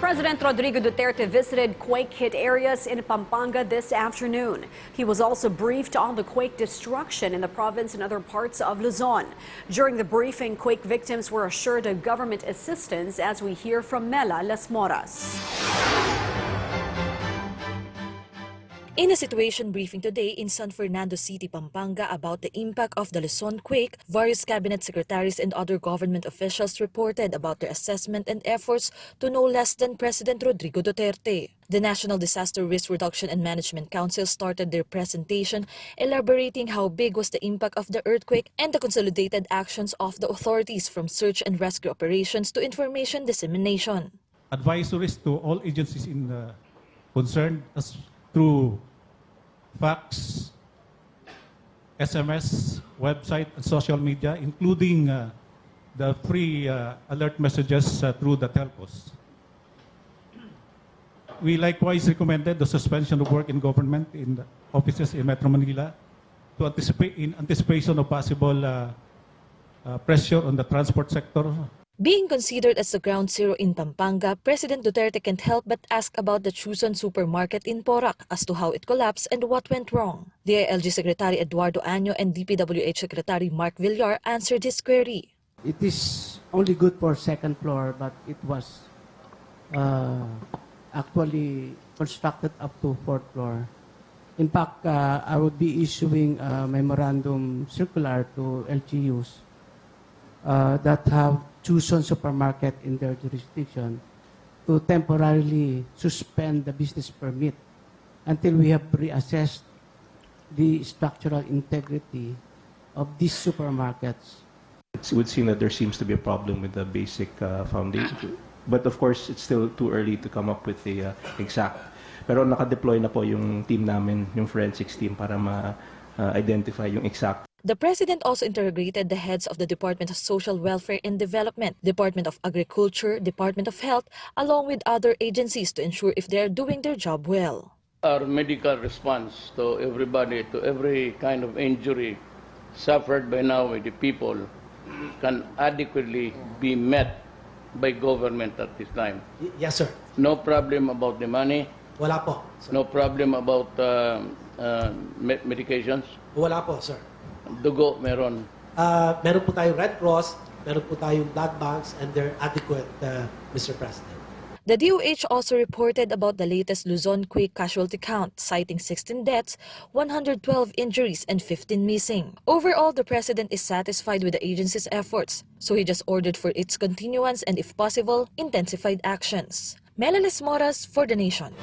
President Rodrigo Duterte visited quake-hit areas in Pampanga this afternoon. He was also briefed on the quake destruction in the province and other parts of Luzon. During the briefing, quake victims were assured of government assistance, as we hear from Mela Las Moras. In a situation briefing today in San Fernando City, Pampanga about the impact of the Luzon quake, various cabinet secretaries and other government officials reported about their assessment and efforts to no less than President Rodrigo Duterte. The National Disaster Risk Reduction and Management Council started their presentation elaborating how big was the impact of the earthquake and the consolidated actions of the authorities from search and rescue operations to information dissemination. Advisories to all agencies in the concerned through fax, SMS, website, and social media, including the free alert messages through the telcos. We likewise recommended the suspension of work in government in the offices in Metro Manila in anticipation of possible pressure on the transport sector. Being considered as the ground zero in Pampanga, President Duterte can't help but ask about the Chuson supermarket in Porac as to how it collapsed and what went wrong. DILG Secretary Eduardo Año and DPWH Secretary Mark Villar answered his query. It is only good for second floor, but it was actually constructed up to fourth floor. In fact, I would be issuing a memorandum circular to LGUs that have Chuson supermarket in their jurisdiction to temporarily suspend the business permit until we have reassessed the structural integrity of these supermarkets. It would seem that there seems to be a problem with the basic foundation. But of course, it's still too early to come up with the exact. Pero naka-deploy na po yung team namin, yung forensics team, para ma-identify yung exact. The President also interrogated the heads of the Department of Social Welfare and Development, Department of Agriculture, Department of Health, along with other agencies to ensure if they are doing their job well. Our medical response to everybody, to every kind of injury suffered by now by the people can adequately be met by government at this time. Yes, sir. No problem about the money. Wala po, sir. No problem about medications. Wala po, sir. Dugo, meron. Meron po tayong Red Cross, meron po tayong blood banks, and they're adequate, Mr. President. The DOH also reported about the latest Luzon quake casualty count, citing 16 deaths, 112 injuries, and 15 missing. Overall, the President is satisfied with the agency's efforts, so he just ordered for its continuance and, if possible, intensified actions. Mela Las Moras for The Nation.